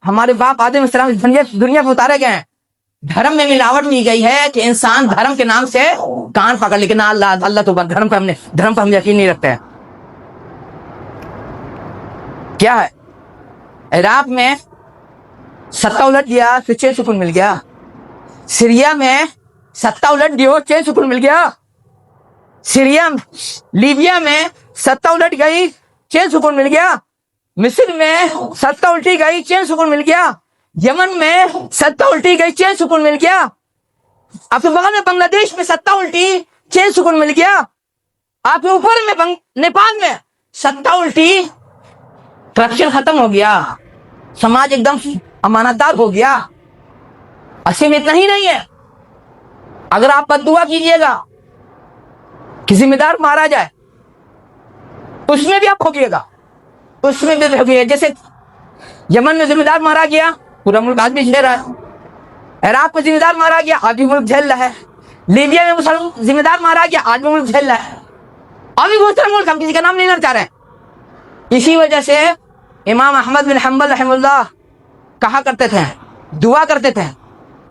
[SPEAKER 1] ہمارے باپ آدم علیہ السلام دنیا پہ اتارے گئے, دھرم میں ملاوٹ کی گئی ہے کہ انسان دھرم کے نام سے کان پکڑ, لیکن اللہ تو دھرم پہ ہم یقین نہیں رکھتے ہیں. کیا ہے عراق میں ستہ الٹ دیا تو 6 سکون مل گیا, سیریا میں ستہ الٹ دیو 6 سکون مل گیا, لیبیا میں ستہ الٹ گئی 6 سکون مل گیا, مصر میں ستہ الٹی گئی 6 سکون مل گیا, یمن میں ستہ الٹی گئی 6 سکون مل گیا, آپ کے بغل میں بنگلہ دیش میں ستہ الٹی 6 سکون مل گیا, آپ کے اوپر میں نیپال میں ستہ الٹی, کرپشن ختم ہو گیا, سماج ایک دم امانت دار ہو گیا. اصل میں اتنا ہی نہیں ہے, اگر آپ بد دعا کیجیے گا کہ ذمہ دار مارا جائے, اس میں بھی آپ کھوکیے گا, اس میں بھی کھوکیے. جیسے یمن میں ذمہ دار مارا گیا, پورا ملک آج بھی جھیل رہا ہے. عراق میں ذمہ دار مارا گیا, آج بھی ملک جھیل رہا ہے. لیبیا میں مسلمان ذمہ دار مارا گیا, آج بھی ملک جھیل رہا ہے. ابھی بہت سارے ملک, ہم کسی کا نام نہیں لینا چاہ رہے ہیں. اسی وجہ سے امام احمد بن حنبل رحمہ اللہ کہا کرتے تھے, دعا کرتے تھے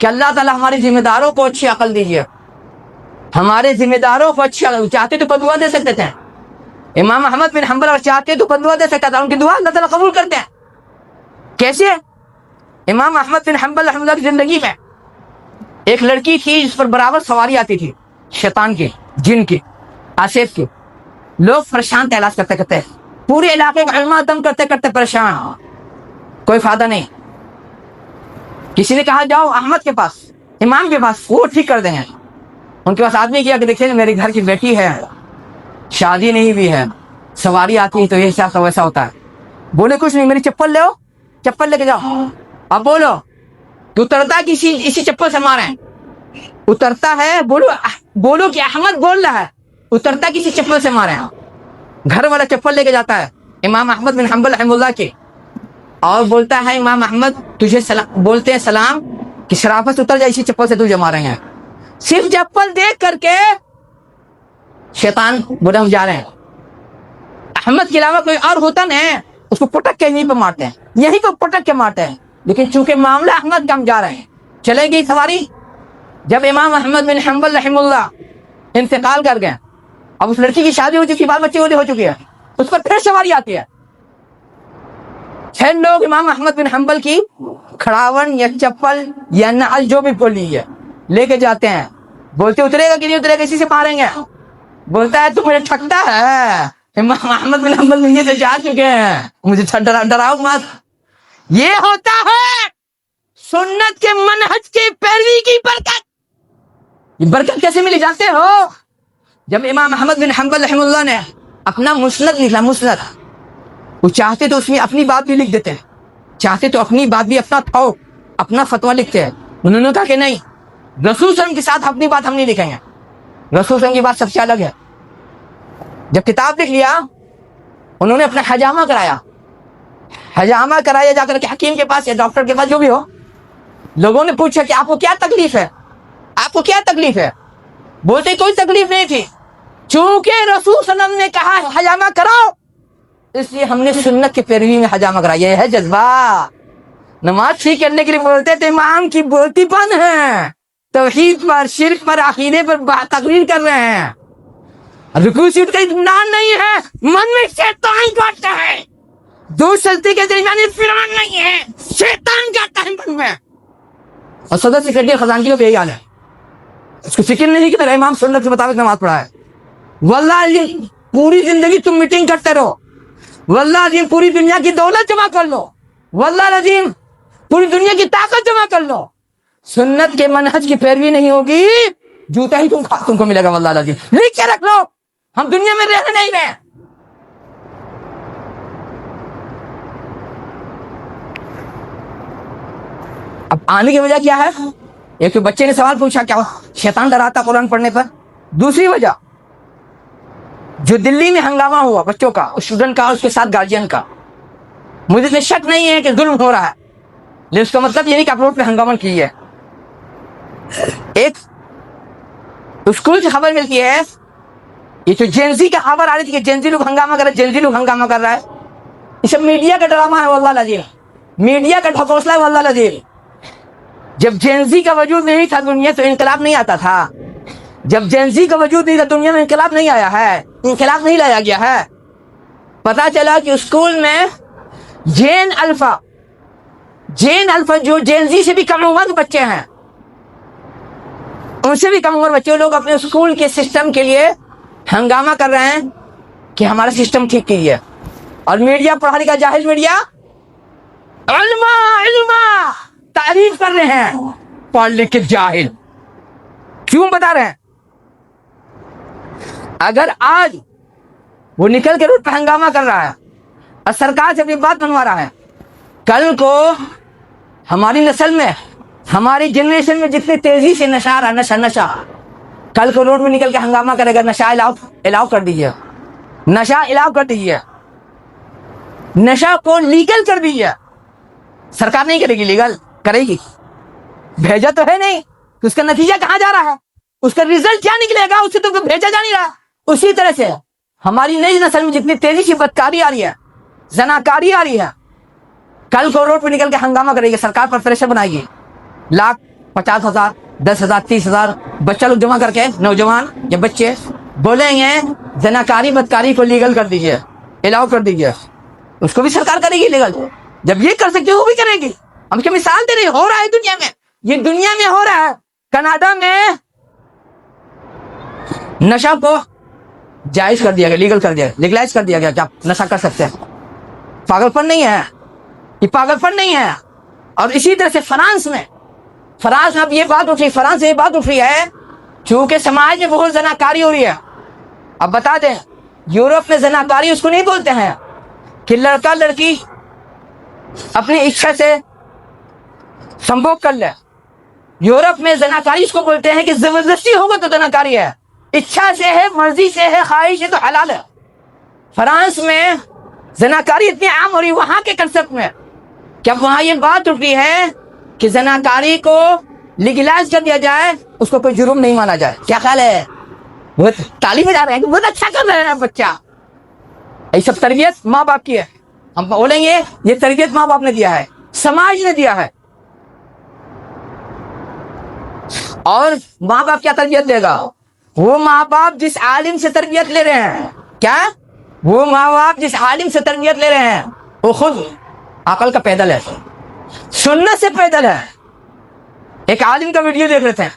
[SPEAKER 1] کہ اللہ تعالیٰ ہمارے ذمہ داروں کو اچھی عقل دیجیے, ہمارے ذمہ داروں کو اچھی عقل. چاہتے تو دعا دے سکتے تھے, امام احمد بن حنبل اگر چاہتے تو دعا دے سکتا تھا, ان کی دعا اللہ تعالیٰ قبول کرتے ہیں. کیسے؟ امام احمد بن حنبل رحمہ اللہ کی زندگی میں ایک لڑکی تھی جس پر برابر سواری آتی تھی, شیطان کی, جن کی, آصف کی. لوگ پریشان تھے علاج کرتے کرتے, پورے علاقے کا علماء دم کرتے کرتے پریشان, کوئی فائدہ نہیں. کسی نے کہا جاؤ احمد کے پاس, امام کے پاس, وہ ٹھیک کر دیں گے. ان کے پاس آدمی کیا کہ دیکھیں میرے گھر کی بیٹی ہے, شادی نہیں بھی ہے, سواری آتی ہے تو یہ حساب ویسا ہوتا ہے. بولے کچھ نہیں, میری چپل لے, چپل لے کے جاؤ. اب بولو کہ اترتا اسی چپل سے مارے, اترتا ہے, بولو کہ احمد بول رہا ہے, اترتا کسی چپل سے مارے. گھر والا چپل لے کے جاتا ہے امام احمد بن حنبل رحمہ اللہ کے, اور بولتا ہے امام احمد تجھے بولتے ہیں سلام کہ شرافت اتر جائے, اسی چپل سے تجھے ماریں گے. صرف چپل دیکھ کر کے شیطان بولے ہم جا رہے ہیں. احمد کے علاوہ کوئی اور ہوتا نہیں, اس کو پٹک کے یہیں پہ مارتے ہیں, یہیں پہ پٹک کے مارتے ہیں. لیکن چونکہ معاملہ احمد کا, ہم جا رہے ہیں. چلے گئی سواری. جب امام احمد بن حنبل رحمہ اللہ انتقال کر گئے, اب اس لڑکی کی شادی ہو چکی, بال بچے ہو چکی ہے, اس پر پھر سواری آتی ہے. 6 لوگ امام احمد بن حنبل کی کھڑاون یا چپل یا نعل جو بھی بولی ہے لے کے جاتے ہیں. بولتے اترے گا کہ نہیں اترے گا, اسی سے ماریں گے. بولتا ہے تو مجھے ٹھگتا ہے, امام احمد بن حنبل دنیا سے جا چکے ہیں, مجھے ڈراؤ مت. یہ ہوتا ہے سنت کے منہج کی پیروی کی برکت. یہ برکت کیسے ملی جانتے ہو؟ جب امام احمد بن حنبل رحمہ اللہ نے اپنا مسند لکھا, مسند, وہ چاہتے تو اس میں اپنی بات بھی لکھ دیتے ہیں, چاہتے تو اپنی بات بھی, اپنا فتویٰ لکھتے ہیں. انہوں نے کہا کہ نہیں, رسول صلی اللہ علیہ وسلم کے ساتھ اپنی بات ہم نہیں لکھیں گے, رسول صلی اللہ علیہ وسلم کی بات سب سے الگ ہے. جب کتاب لکھ لیا, انہوں نے اپنا حجامہ کرایا جا کر کے حکیم کے پاس یا ڈاکٹر کے پاس, جو بھی ہو. لوگوں نے پوچھا کہ آپ کو کیا تکلیف ہے, آپ کو کیا تکلیف ہے؟ بولتے کوئی تکلیف نہیں تھی, چونکہ رسول صلی اللہ علیہ وسلم نے کہا حجامہ کراؤ, اس لیے ہم نے سنت کی پیروی میں حجامہ کرایا. یہ ہے جذبہ. نماز ٹھیک کرنے کے لیے بولتے تھے, امام کی بولتی پن ہے, توحید پر, شرک پر, عقیدے پر تقریر کر رہے ہیں. رکوع سجود کا اطمینان نہیں ہے, من میں شیطان کاٹتا ہے. دو سجدے کے درمیان اطمینان نہیں ہے, شیطان کاٹتا ہے من میں. اور صدر سیکرٹری خزانچی کو یہی حال ہے, اس کو فکر نہیں کہ میرا امام سنت کے مطابق نماز پڑھا ہے. واللہ عظیم پوری زندگی تم میٹنگ کرتے رہو, واللہ عظیم پوری دنیا کی دولت جمع کر لو, واللہ عظیم پوری دنیا کی طاقت جمع کر لو, سنت کے منہج کی پیروی نہیں ہوگی, جوتا ہی تم کو ملے گا. واللہ عظیم لکھ کے رکھ لو, ہم دنیا میں رہنے نہیں رہے. اب آنے کی وجہ کیا ہے؟ ایک تو بچے نے سوال پوچھا کیا شیطان ڈراتا قرآن پڑھنے پر. دوسری وجہ جو دلی میں ہنگامہ ہوا بچوں کا, اسٹوڈنٹ کا, اس کے ساتھ گارجین کا, مجھے شک نہیں ہے کہ ظلم ہو رہا ہے, لیکن اس کا مطلب یہ نہیں کہ آپ روڈ پہ ہنگامہ کیجیے. ایک اسکول سے خبر ملتی ہے، یہ جو جینزی کا خبر آ رہی تھی کہ جینزی لوگ ہنگامہ کر رہے ہیں، جینزی لوگ ہنگامہ کر رہا ہے، یہ سب میڈیا کا ڈرامہ ہے واللہ العظیم، میڈیا کا ڈھکوسلا ہے واللہ العظیم. جب جینزی کا وجود نہیں تھا دنیا تو انقلاب نہیں آتا تھا. جب جینزی کا وجود نہیں تھا دنیا میں انقلاب نہیں آیا ہے، انقلاب نہیں لایا گیا ہے. پتا چلا کہ اسکول میں جین الفا جو جینزی سے بھی کم عمر بچے ہیں، ان سے بھی کم عمر بچے لوگ اپنے اسکول کے سسٹم کے لیے ہنگامہ کر رہے ہیں کہ ہمارا سسٹم ٹھیک کیجیے. اور میڈیا، پڑھا لکھا جاہل میڈیا، علماء تعریف کر رہے ہیں پڑھ لکھ کے جاہل. کیوں بتا رہے ہیں؟ اگر آج وہ نکل کے روڈ پہ ہنگامہ کر رہا ہے اور سرکار سے اپنی بات منوا رہا ہے، کل کو ہماری نسل میں، ہماری جنریشن میں جتنی تیزی سے نشہ آ رہا ہے، نشہ کل کو روڈ میں نکل کے ہنگامہ کرے گا. نشہ الاؤ کر دیجیے، نشہ الاؤ کر دیجیے، نشہ کو لیگل کر دیجیے. سرکار نہیں کرے گی، لیگل کرے گی. بھیجا تو ہے نہیں، اس کا نتیجہ کہاں جا رہا ہے، اس کا ریزلٹ کیا نکلے گا، اسے تو بھیجا جا نہیں رہا. اسی طرح سے ہماری نئی نسل میں جتنی تیزی سے بدکاری آ رہی ہے، زناکاری آ رہی ہے، کل کو روڈ پہ نکل کے ہنگامہ کرے گی، سرکار پر پریشر بنائے گی. 1,50,000 10,000 30,000 بچہ لوگ جمع کر کے، نوجوان یا بچے بولیں گے زناکاری بدکاری کو لیگل کر دیجیے، الاؤ کر دیجیے. اس کو بھی سرکار کرے گی لیگل. جب یہ کر سکتے وہ بھی کرے گی. ہم کیا مثال دے رہے ہیں، ہو رہا ہے دنیا میں، یہ دنیا میں ہو رہا ہے. کینیڈا میں نشہ کو جائز کر دیا گیا، لیگل کر دیا، لیگلائز کر دیا گیا کہ آپ نشہ کر سکتے ہیں. پاگل پن نہیں ہے یہ، پاگل پن نہیں ہے. اور اسی طرح سے فرانس میں اب یہ بات اٹھ رہی ہے چونکہ سماج میں بہت زناکاری ہو رہی ہے. اب بتا دیں، یورپ میں زناکاری اس کو نہیں بولتے ہیں کہ لڑکا لڑکی اپنی اچھا سے سمبھوگ کر لے. یورپ میں زناکاری اس کو بولتے ہیں کہ زبردستی ہوگا تو زناکاری ہے، اچھا سے ہے، مرضی سے ہے، خواہش ہے تو حلال ہے. فرانس میں زناکاری اتنی عام ہو رہی ہے وہاں کے کنسپٹ میں کہ اب وہاں یہ بات اٹھتی ہے کہ زناکاری کو لیگلائز کر دیا جائے، اس کو کوئی جرم نہیں مانا جائے. کیا خیال ہے؟ بہت تعلیم بجا رہے ہیں، بہت اچھا کر رہے ہیں بچہ. یہ سب تربیت ماں باپ کی ہے. ہم بولیں گے یہ تربیت ماں باپ نے دیا ہے، سماج نے دیا ہے. اور ماں باپ کیا تربیت دے گا؟ وہ ماں باپ جس عالم سے تربیت لے رہے ہیں، کیا وہ ماں باپ جس عالم سے تربیت لے رہے ہیں وہ خود عقل کا پیدل ہے، سنت سے پیدل ہے. ایک عالم کا ویڈیو دیکھ رہے تھے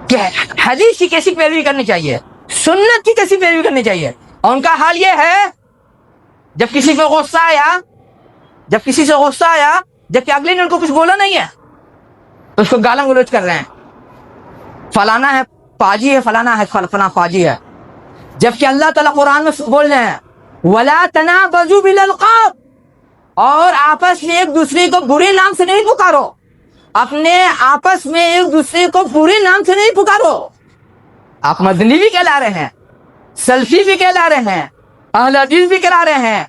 [SPEAKER 1] کہ حدیث کی کیسی پیروی کرنی چاہیے، سنت کی کیسی پیروی کرنی چاہیے. اور ان کا حال یہ ہے جب کسی سے غصہ آیا جبکہ اگلے نے ان کو کچھ بولا نہیں ہے، اس کو گالاں گلوچ کر رہے ہیں، فلانا ہے پاجی ہے، فلانا ہے فلانا پاجی ہے. جبکہ اللہ تعالیٰ قرآن میں بول رہے ہیں وَلَا تَنَابَزُوا بِالْأَلْقَابِ، اور آپس میں ایک دوسرے کو برے نام سے نہیں پکارو، اپنے آپس میں ایک دوسرے کو برے نام سے نہیں پکارو. آپ مدنی بھی کہلا رہے ہیں، سلفی بھی کہلا رہے ہیں، اہل حدیث بھی کہلا رہے ہیں،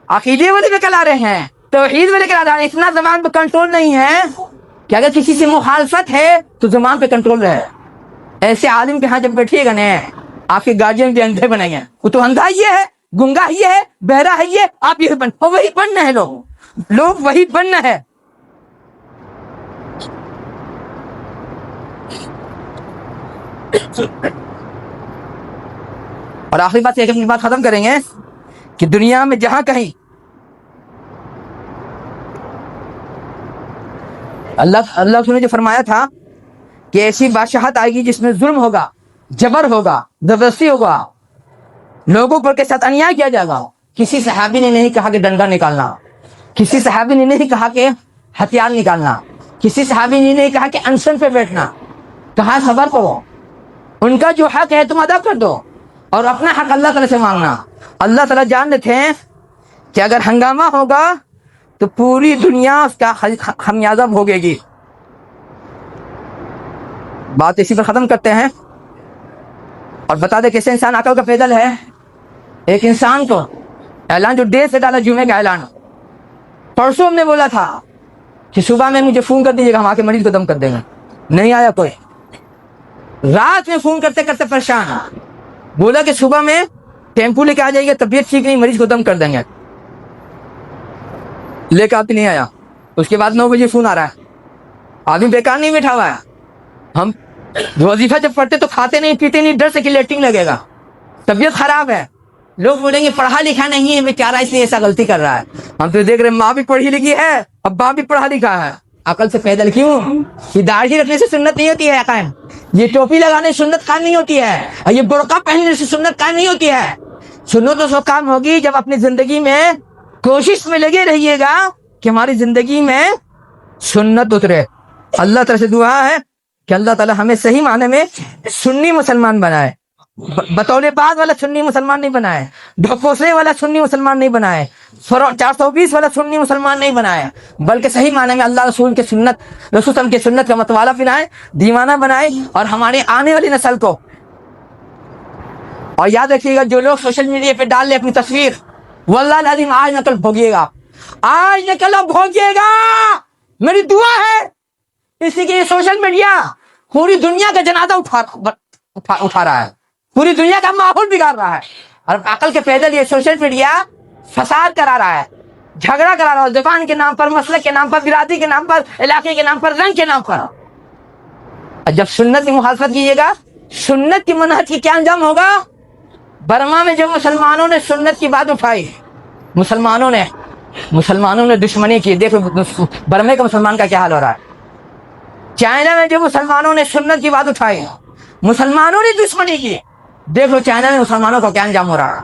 [SPEAKER 1] عقیدے والے بھی کہلا رہے ہیں، توحید والے کہلا رہے ہیں. اتنا زبان پہ کنٹرول نہیں ہے کہ اگر کسی سے مخالفت ہے تو زبان پہ کنٹرول رہے. ایسے عالم کے ہاں جب بیٹھیے گا نا، آپ کے گارجین بھی اندھے بنیں گے. وہ تو اندھا ہی ہے، گنگا ہی ہے، بہرا ہے، یہ آپ یہ وہی بننا ہے. لوگ وہی بننا ہے. اور آخری بات ایک اپنی بات ختم کریں گے کہ دنیا میں جہاں کہیں اللہ نے جو فرمایا تھا کہ ایسی بادشاہت آئے گی جس میں ظلم ہوگا، جبر ہوگا، زبردستی ہوگا، لوگوں پر کے ساتھ انیائی کیا جائے گا. کسی صحابی نے نہیں کہا کہ ڈنڈا نکالنا، کسی صحابی نے نہیں کہا کہ ہتھیار نکالنا، کسی صحابی نے نہیں کہا کہ انسن پہ بیٹھنا. کہا صبر کرو، ان کا جو حق ہے تم ادا کر دو، اور اپنا حق اللہ تعالیٰ سے مانگنا. اللہ تعالیٰ جان لیتے ہیں کہ اگر ہنگامہ ہوگا تو پوری دنیا اس کا خمیازہ بھوگے گی. بات اسی پر ختم کرتے ہیں اور بتا دیں کیسے انسان عقل کا پیدل ہے. ایک انسان کو اعلان جو دیر سے ڈالا، جمعے کا اعلان، پرسوں ہم نے بولا تھا کہ صبح میں مجھے فون کر دیجیے گا، ہم آ کے مریض کو دم کر دیں گے. نہیں آیا کوئی. رات میں فون کرتے کرتے پریشان، بولا کہ صبح میں ٹیمپو لے کے آ جائیے گا، طبیعت ٹھیک نہیں، مریض کو دم کر دیں گے. لے کے آتے نہیں آیا. اس کے بعد 9 بجے فون آ رہا ہے. آدمی بیکار نہیں بیٹھا ہوا ہے. ہم وظیفہ جب پڑھتے تو کھاتے نہیں پیتے نہیں، ڈر سے کہ لیٹنگ لگے گا، طبیعت خراب ہے. لوگ بولیں گے پڑھا لکھا نہیں ہے بیچارہ اس لیے ایسا غلطی کر رہا ہے. ہم تو دیکھ رہے ہیں ماں بھی پڑھی لکھی ہے، ابا بھی پڑھا لکھا ہے. عقل سے پیدل کیوں؟ یہ داڑھی رکھنے سے سنت نہیں ہوتی ہے قائم، یہ ٹوپی لگانے سے سنت قائم نہیں ہوتی ہے، اور یہ برقع پہننے سے سنت قائم نہیں ہوتی ہے. سنت تو سو کام ہوگی جب اپنی زندگی میں کوشش میں لگے رہیے گا کہ ہماری زندگی میں سنت اترے. اللہ تعالیٰ سے دعا ہے کہ اللہ تعالیٰ ہمیں صحیح معنی میں سنی مسلمان بنائے، بطول بعد والا سنی مسلمان نہیں بنائے، ڈھکوسلے والا سنی مسلمان نہیں بنائے، 420 والا سنی مسلمان نہیں بنائے، بلکہ صحیح معنی میں اللہ رسول کے سنت، رسول صلی اللہ کے سنت کا متوالا بنائے، دیوانہ بنائے. اور ہمارے آنے والی نسل کو، اور یاد رکھیے گا جو لوگ سوشل میڈیا پہ ڈال لے اپنی تصویر، واللہ العظیم آج نہ کل بھوگیے گا، آج نہ کل بھوگیے گا. میری دعا ہے اسی کے سوشل میڈیا پوری دنیا کا جنازہ اٹھا رہا ہے، پوری دنیا کا ماحول بگاڑ رہا ہے. اور عقل کے پیدل یہ سوشل میڈیا فساد کرا رہا ہے، جھگڑا کرا رہا ہے، زبان کے نام پر، مسلک کے نام پر، برادری کے نام پر، علاقے کے نام پر، رنگ کے نام پر. جب سنت کی مخالفت کیجیے گا، سنت کی منہج کی کیا انجام ہوگا؟ برما میں جو مسلمانوں نے سنت کی بات اٹھائی، مسلمانوں نے دشمنی کی. دیکھو برما کے مسلمان کا کیا حال ہو رہا ہے. چائنا میں جو مسلمانوں نے سنت کی بات اٹھائی، مسلمانوں نے دشمنی کی. دیکھ لو چائنا میں مسلمانوں کا کیا انجام ہو رہا ہے.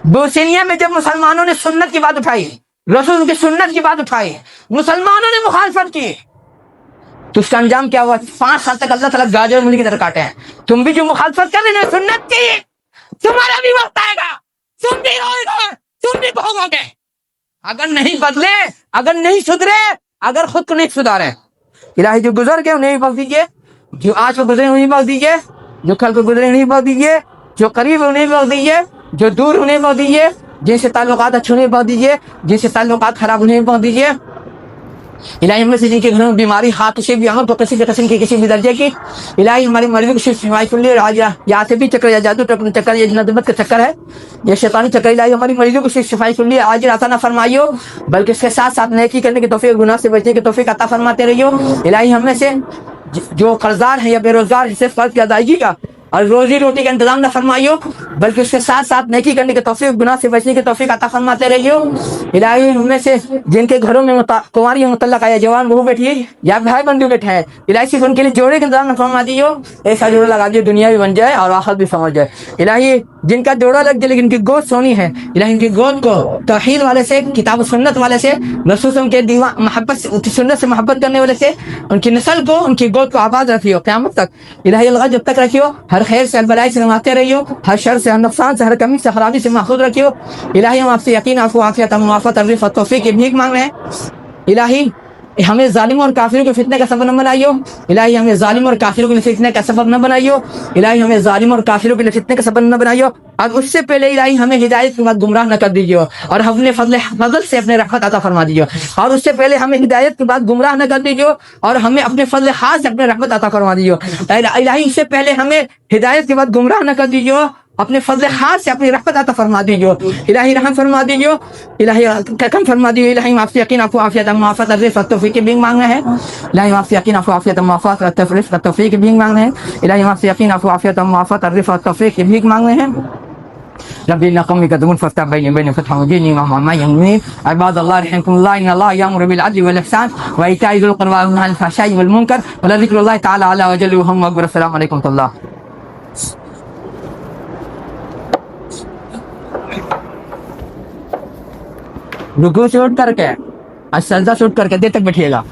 [SPEAKER 1] بوسنیا میں جب مسلمانوں نے سنت کی بات اٹھائی، رسول کی سنت کی بات اٹھائی، مسلمانوں نے مخالفت کی، تو اس کا انجام کیا ہوا؟ 5 سال تک اللہ تعالیٰ گاجر ملی کی طرح کاٹے ہیں. تم بھی جو مخالفت کر رہے ہیں سنت کی، تمہارا بھی وقت آئے گا، تم بھی روئے گا، تم بھی بھوگو گے. اگر نہیں بدلے، اگر نہیں سدھرے، اگر خود کو نہیں سدھارے. الہی جو گزر گئے انہیں بھی بخش دیجیے، جو آج کو گزرے انہیں بھی بخش دیجیے، جو کل کو گزرے انہیں بھی بخش دیجیے، جو قریب انہیں بھی بخش دیجیے، جو دور انہیں بھی بخش دیجیے، جن سے تعلقات اچھے انہیں بھی بخش دیجیے، جن سے تعلقات خراب انہیں بھی بخش دیجیے. الہی ہم سے جن کے گھروں میں بیماری، ہاتھ سے بھی ہوں تو کسی بھی قسم کی کسی بھی درجے کی، الہی ہماری مریضوں کو صرف شفائی کے لیے یا سے بھی چکر یا جادو چکر یا جنت کا چکر ہے، یہ شیطانی چکر، الہی ہماری مریضوں کو صرف شفائی کے لیے عاجل عطا نہ فرمائیو، بلکہ اس کے ساتھ ساتھ نیکی کرنے کی توفیق، گناہ سے بچنے کی توفیق عطا فرماتے رہیو. الہی ہم میں سے جو قرضدار ہیں یا بے روزگار ہیں، صرف قرض کی ادائیگی کا اور روزی روٹی کا انتظام نہ فرمائیو، بلکہ اس کے ساتھ ساتھ نیکی کرنے کی توفیق، گناہ سے بچنے کی توفیق عطا فرماتے رہیو. الہی ہم میں سے جن کے گھروں میں کنواری متعلق ہے، جوان بہو بیٹھی ہے یا بھائی بندو بیٹھے ہیں، الہی صرف ان کے لیے جوڑے کا انتظام نہ فرما دیو، ایسا جوڑا لگا دیو دنیا بھی بن جائے اور آخرت بھی سمجھ جائے. الہی جن کا جوڑا لگ جائے لیکن ان کی گود سونی ہے، الہی ان کی گود کو توحید والے سے، کتاب و سنت والے سے، رسول کے محبت سے، سنت سے محبت کرنے والے سے ان کی نسل کو، ان کی گود کو آباد رکھیو قیامت تک. الہی الغ جب تک رکھیو، ہر خیر سے، ہر بلائی سے نماتے رہیو، ہر شر سے، ہر نقصان سے، ہر کمی سے، خرابی سے محفوظ رکھیو. الہی ہم آپ سے یقین، عفو، عافیت، معافت، عرفت، توفیق کی بھیک مانگ رہے ہیں. الہی ہمیں ظالموں اور کافروں کے فتنے کا سبب نہ بنائیو، الہی ہمیں ظالموں اور کافروں کے فتنے کا سبب نہ بنائیو، الہی ہمیں ظالموں اور کافروں کے فتنے کا سبب نہ بنائیو. اور اس سے پہلے الہی ہمیں ہدایت کے بعد گمراہ نہ کر دیجیو، اور اپنے فضل سے اپنے رحمت عطا فرما دیجیو. اور اس سے پہلے ہمیں ہدایت کے بعد گمراہ نہ کر دیجیو، اور ہمیں اپنے فضل خاص سے اپنے رحمت عطا فرما دیجیو. الہی اس سے پہلے ہمیں ہدایت کے بعد گمراہ نہ کر دیجیو، اپنے فضل خاص سے اپنی رحمت عطا فرما دیجیو. الہی رحم فرما دیجیو، الہی کرم فرما دیجیو. الہی آپ سے یقین، عفو، عافیت، معافت، عرفت، توفیق کی بھیک مانگ رہے ہیں. الہی آپ سے یقین، عفو، عافیت، معافت، عرفت، توفیق کی بھیک مانگ رہے ہیں. الہی آپ سے یقین، عفو، عافیت، معافت، عرفت، توفیق کی بھیک مانگ رہے ہیں. رب إن قومي كذبون فافتح بين فتح وجيني وما يمنين عباد الله رحمكم الله إن الله يأمر بالعدل والإحسان وإيتاء ذي القربى وينهى عن الفحشاء والمنكر ولذكر الله تعالى أعلى وجل وهم أكبر. السلام عليكم ورحمة الله. رکوع سے اٹھ کر کے اور سجدہ سے اٹھ کر کے دیر تک بیٹھیے گا.